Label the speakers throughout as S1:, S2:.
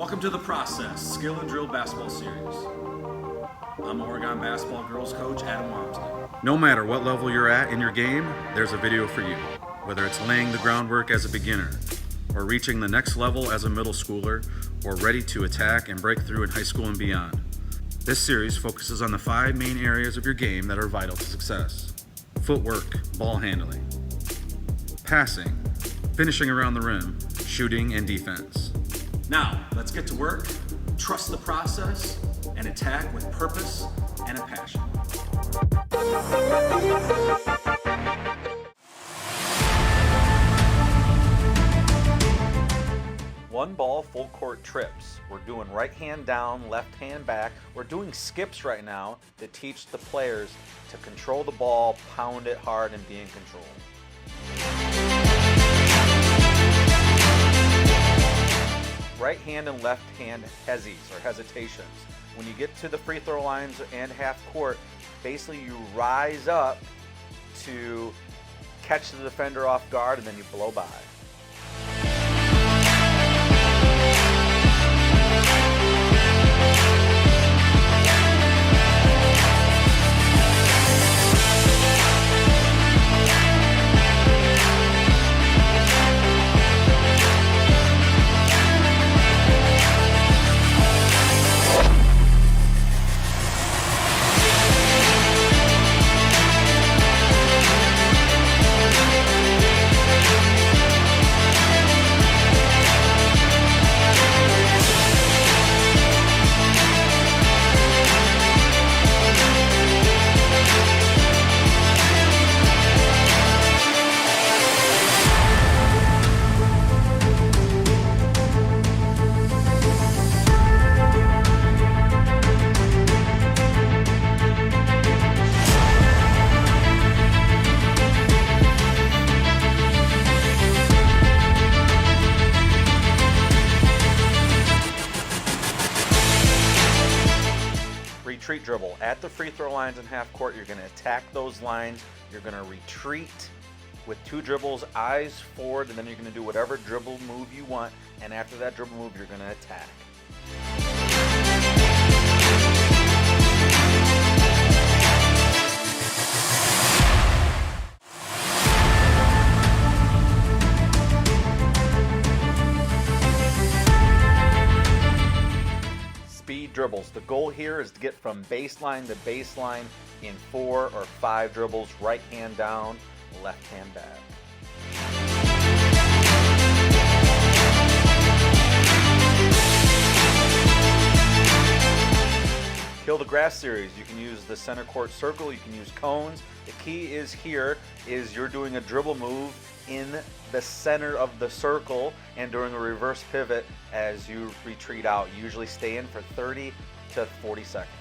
S1: Welcome to The Process, Skill and Drill Basketball Series. I'm Oregon basketball girls coach Adam Wamsley. No matter what level you're at in your game, there's a video for you. Whether it's laying the groundwork as a beginner, or reaching the next level as a middle schooler, or ready to attack and break through in high school and beyond. This series focuses on the 5 main areas of your game that are vital to success. Footwork, ball handling, passing, finishing around the rim, shooting, and defense. Now, let's get to work, trust the process, and attack with purpose and a passion.
S2: One ball, full court trips. We're doing right hand down, left hand back. We're doing skips right now to teach the players to control the ball, pound it hard, and be in control. Right hand and left hand hezzies or hesitations. When you get to the free throw lines and half court, basically you rise up to catch the defender off guard and then you blow by. Retreat dribble. At the free throw lines and half court, you're going to attack those lines. You're going to retreat with 2 dribbles, eyes forward, and then you're going to do whatever dribble move you want. And after that dribble move, you're going to attack. Dribbles. The goal here is to get from baseline to baseline in 4 or 5 dribbles, right hand down, left hand back. Kill the grass series. You can use the center court circle, you can use cones. The key is here is you're doing a dribble move in the center of the circle and doing a reverse pivot as you retreat out. You usually stay in for 30 to 40 seconds.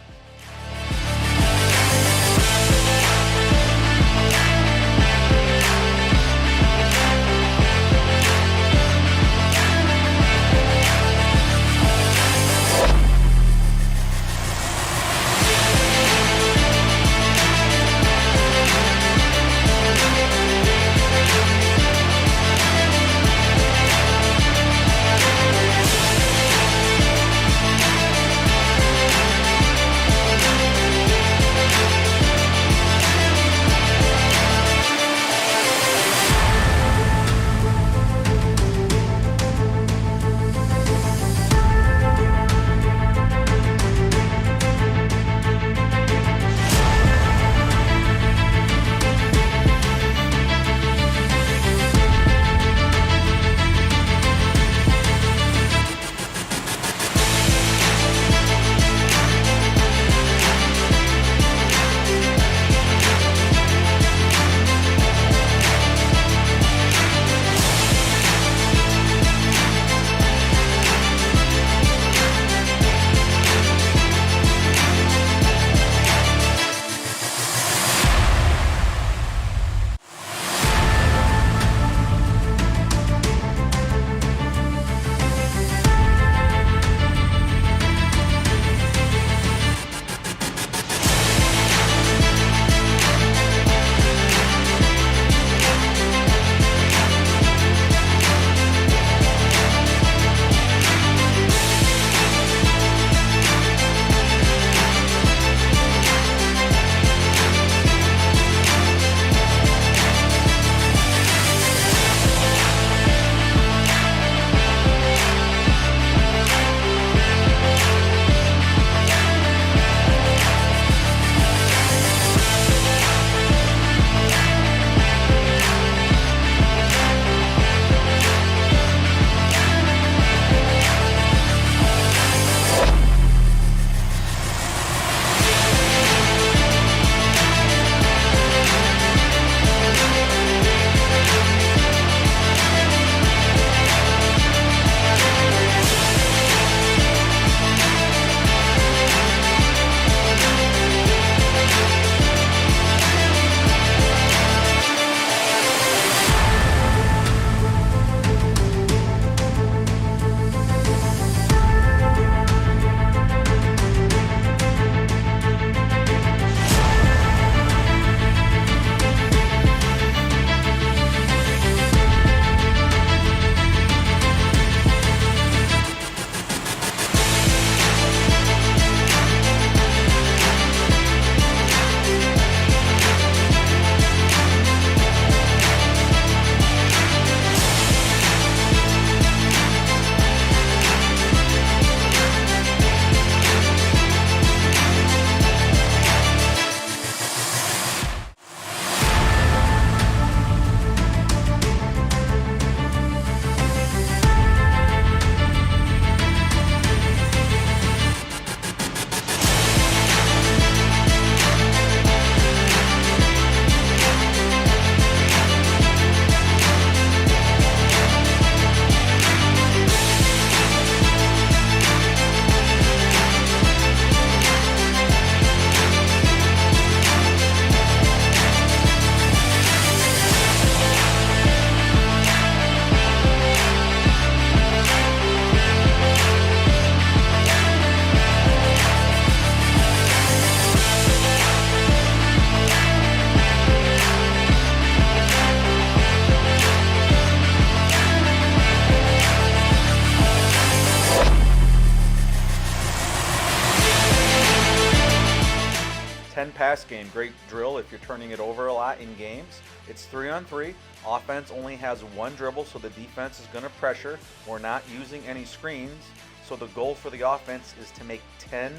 S2: 10-pass game. Great drill if you're turning it over a lot in games. It's 3-on-3. Offense only has one dribble, so the defense is going to pressure. We're not using any screens, so the goal for the offense is to make 10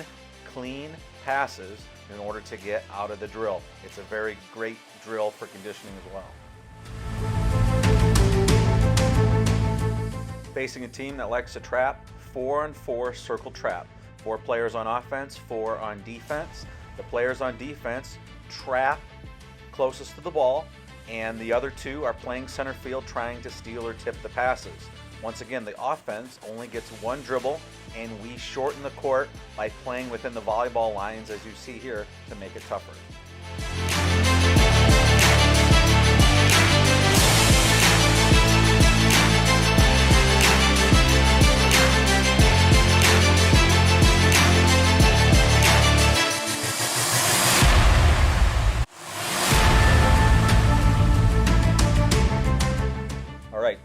S2: clean passes in order to get out of the drill. It's a very great drill for conditioning as well. Facing a team that likes to trap, 4-on-4 circle trap. 4 players on offense, 4 on defense. The players on defense trap closest to the ball, and the other 2 are playing center field trying to steal or tip the passes. Once again, the offense only gets one dribble, and we shorten the court by playing within the volleyball lines, as you see here, to make it tougher.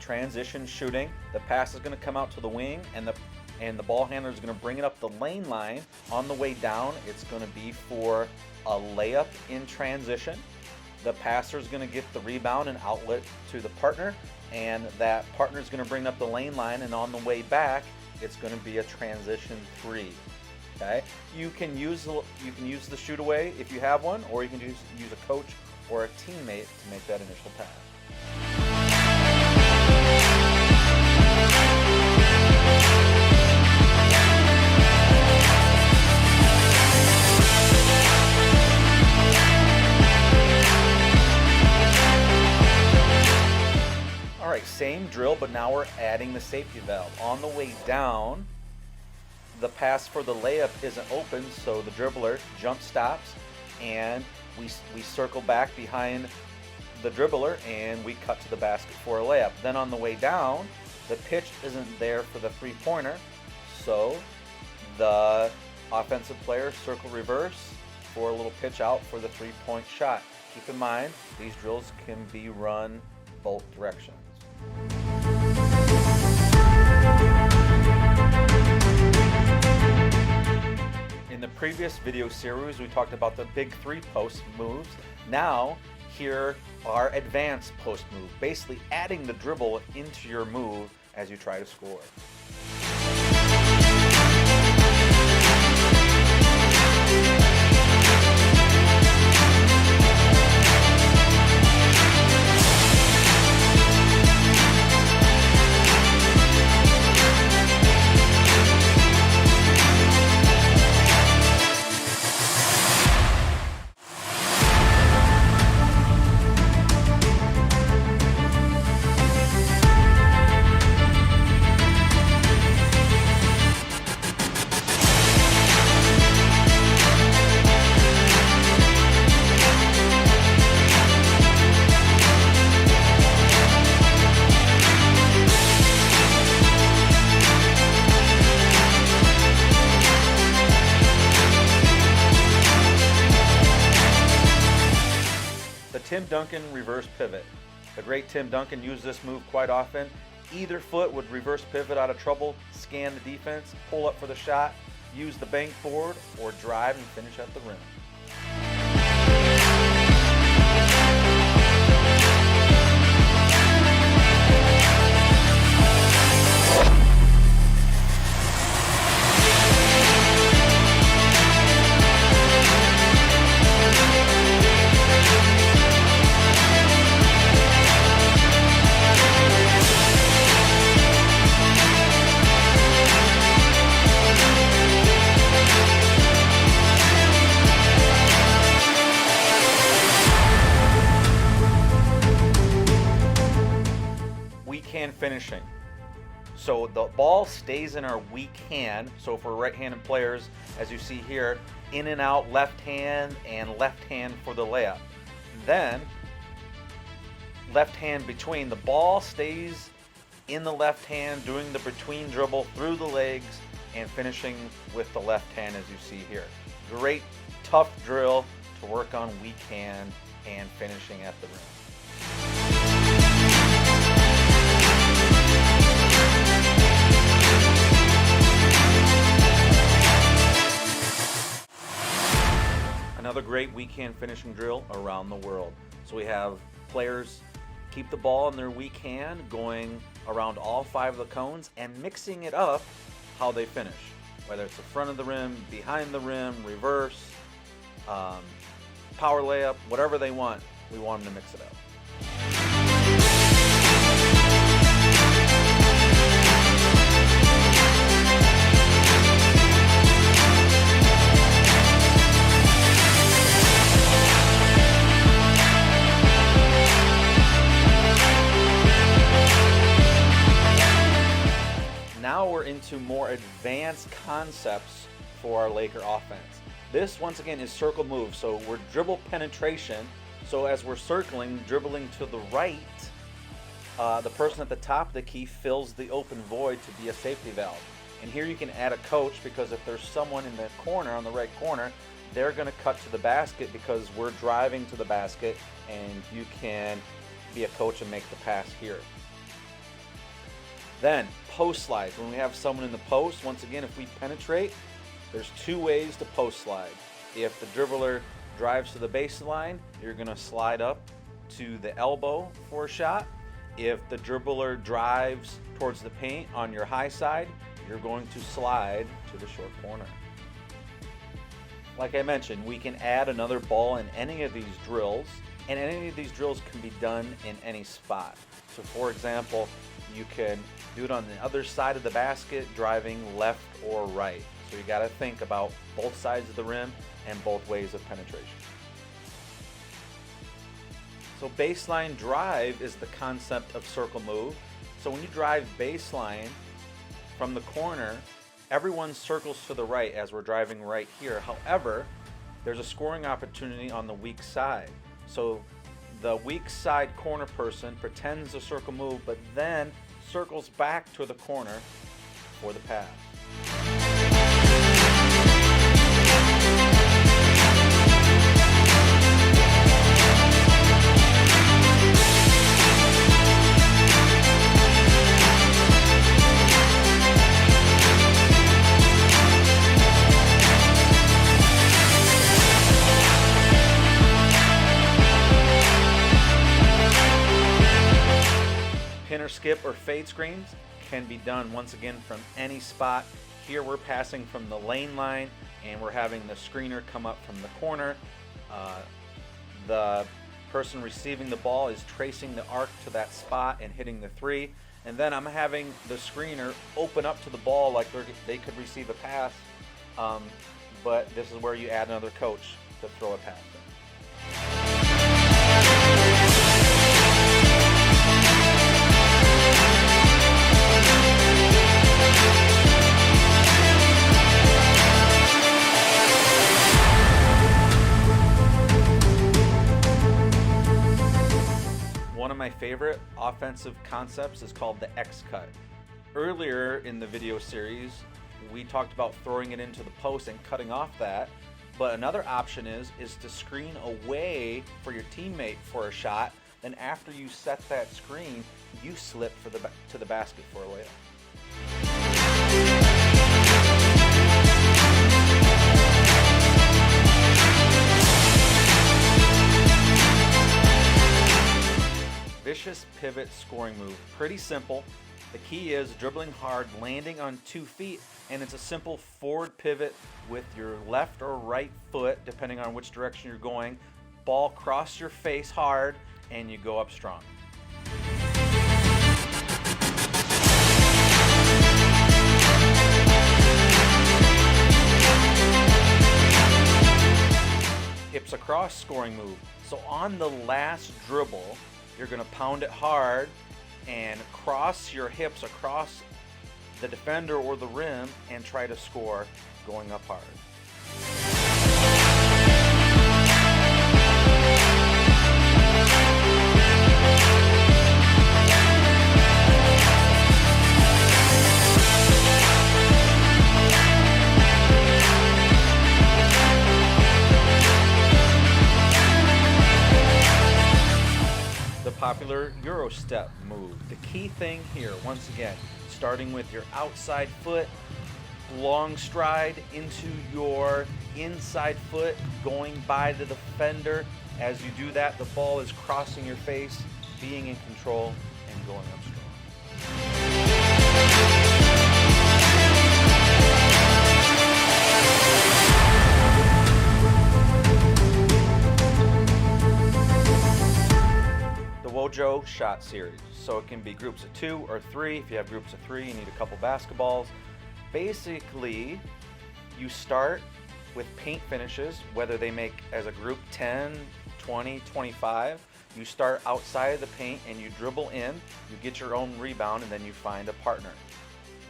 S2: Transition shooting. The pass is going to come out to the wing, and the ball handler is going to bring it up the lane line. On the way down, it's going to be for a layup in transition. The passer is going to get the rebound and outlet to the partner, and that partner is going to bring up the lane line, and on the way back, it's going to be a transition 3. Okay, you can use the shoot away if you have one, or you can use a coach or a teammate to make that initial pass. All right, same drill, but now we're adding the safety valve. On the way down, the pass for the layup isn't open, so the dribbler jump stops, and we circle back behind the dribbler, and we cut to the basket for a layup. Then on the way down, the pitch isn't there for the three-pointer, so the offensive player circle reverse for a little pitch out for the three-point shot. Keep in mind, these drills can be run both directions. In the previous video series, we talked about the big 3 post moves. Now, here are advanced post moves, basically adding the dribble into your move as you try to score. Tim Duncan reverse pivot. The great Tim Duncan used this move quite often. Either foot would reverse pivot out of trouble, scan the defense, pull up for the shot, use the bank board, or drive and finish at the rim. Finishing. So the ball stays in our weak hand. So for right-handed players, as you see here, in and out, left hand for the layup. Then left hand between. The ball stays in the left hand, doing the between dribble through the legs and finishing with the left hand, as you see here. Great tough drill to work on weak hand and finishing at the rim. Another another great weak-hand finishing drill around the world. So we have players keep the ball in their weak hand, going around all 5 of the cones and mixing it up how they finish. Whether it's the front of the rim, behind the rim, reverse, power layup, whatever they want, we want them to mix it up. Now we're into more advanced concepts for our Laker offense. This, once again, is circle move. So we're dribble penetration. So as we're circling, dribbling to the right, the person at the top of the key fills the open void to be a safety valve. And here you can add a coach, because if there's someone in the corner, on the right corner, they're going to cut to the basket because we're driving to the basket, and you can be a coach and make the pass here. Then post slides. When we have someone in the post, once again, if we penetrate, there's 2 ways to post slide. If the dribbler drives to the baseline, you're going to slide up to the elbow for a shot. If the dribbler drives towards the paint on your high side, you're going to slide to the short corner. Like I mentioned, we can add another ball in any of these drills, and any of these drills can be done in any spot. So for example, you can do it on the other side of the basket, driving left or right. So you got to think about both sides of the rim and both ways of penetration. So baseline drive is the concept of circle move. So when you drive baseline from the corner, everyone circles to the right as we're driving right here. However, there's a scoring opportunity on the weak side. So the weak side corner person pretends to circle move, but then circles back to the corner for the pass. Pinner skip or fade screens can be done once again from any spot. Here we're passing from the lane line and we're having the screener come up from the corner. The person receiving the ball is tracing the arc to that spot and hitting the 3. And then I'm having the screener open up to the ball like they could receive a pass. But this is where you add another coach to throw a pass in. One of my favorite offensive concepts is called the X cut. Earlier in the video series, we talked about throwing it into the post and cutting off that, but another option is to screen away for your teammate for a shot. Then after you set that screen, you slip to the basket for a layup. Vicious pivot scoring move. Pretty simple. The key is dribbling hard, landing on 2 feet, and it's a simple forward pivot with your left or right foot, depending on which direction you're going. Ball cross your face hard, and you go up strong. Hips across scoring move. So on the last dribble, you're going to pound it hard and cross your hips across the defender or the rim and try to score going up hard. Popular Euro step move. The key thing here, once again, starting with your outside foot, long stride into your inside foot, going by the defender. As you do that, the ball is crossing your face, being in control, and going up strong. The Wojo shot series. So it can be groups of 2 or 3. If you have groups of 3, you need a couple basketballs. Basically, you start with paint finishes, whether they make as a group 10, 20, 25. You start outside of the paint and you dribble in, you get your own rebound, and then you find a partner.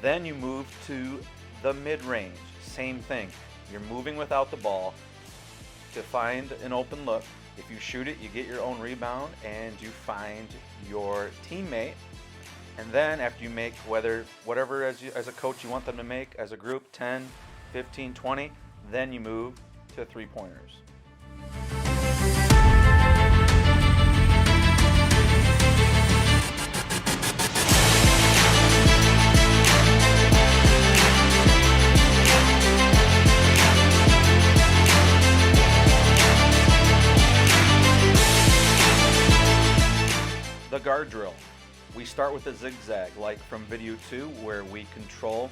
S2: Then you move to the mid-range. Same thing. You're moving without the ball to find an open look. If you shoot it, you get your own rebound and you find your teammate. And then after you make whatever as a coach you want them to make as a group, 10, 15, 20, then you move to three-pointers. The guard drill. We start with a zigzag, like from video 2, where we control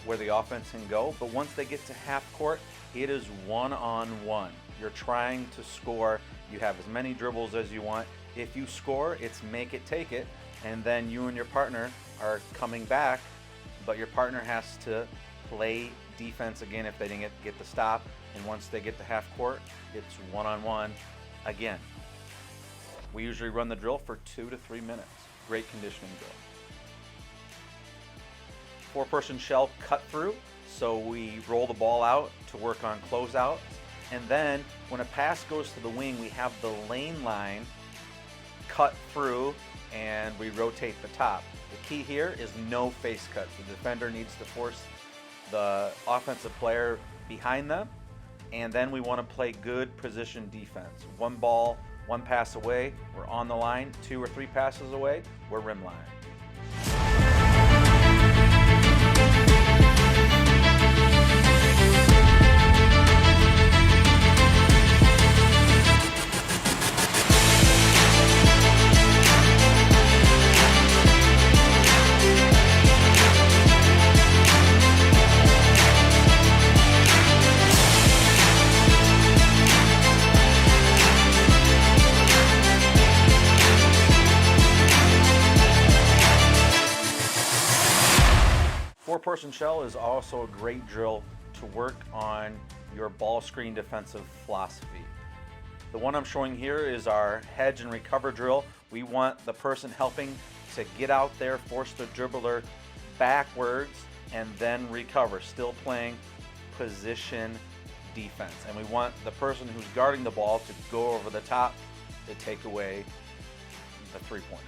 S2: where the offense can go. But once they get to half court, it is one-on-one. You're trying to score. You have as many dribbles as you want. If you score, it's make it, take it. And then you and your partner are coming back, but your partner has to play defense again if they didn't get the stop. And once they get to half court, it's one-on-one again. We usually run the drill for 2 to 3 minutes. Great conditioning drill. 4-person shell cut through. So we roll the ball out to work on closeouts. And then when a pass goes to the wing, we have the lane line cut through and we rotate the top. The key here is no face cuts. The defender needs to force the offensive player behind them. And then we want to play good position defense. One ball, one pass away, we're on the line. 2 or 3 passes away, we're rim line. Four-person shell is also a great drill to work on your ball screen defensive philosophy. The one I'm showing here is our hedge and recover drill. We want the person helping to get out there, force the dribbler backwards, and then recover, still playing position defense. And we want the person who's guarding the ball to go over the top to take away the three-pointer.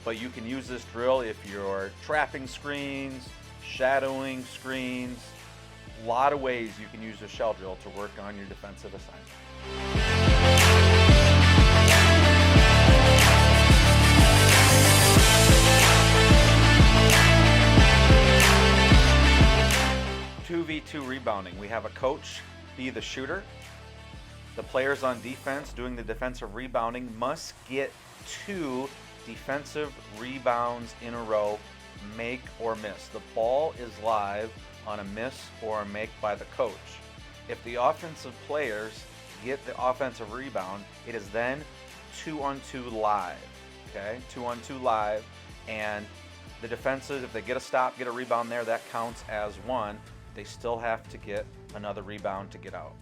S2: But you can use this drill if you're trapping screens, shadowing screens. A lot of ways you can use the shell drill to work on your defensive assignment. 2v2 rebounding. We have a coach be the shooter. The players on defense doing the defensive rebounding must get 2 defensive rebounds in a row, make or miss. The ball is live on a miss or a make by the coach. If the offensive players get the offensive rebound, it is then 2-on-2 live. Okay, 2-on-2 live, and the defenses, if they get a stop, get a rebound there, that counts as 1. They still have to get another rebound to get out.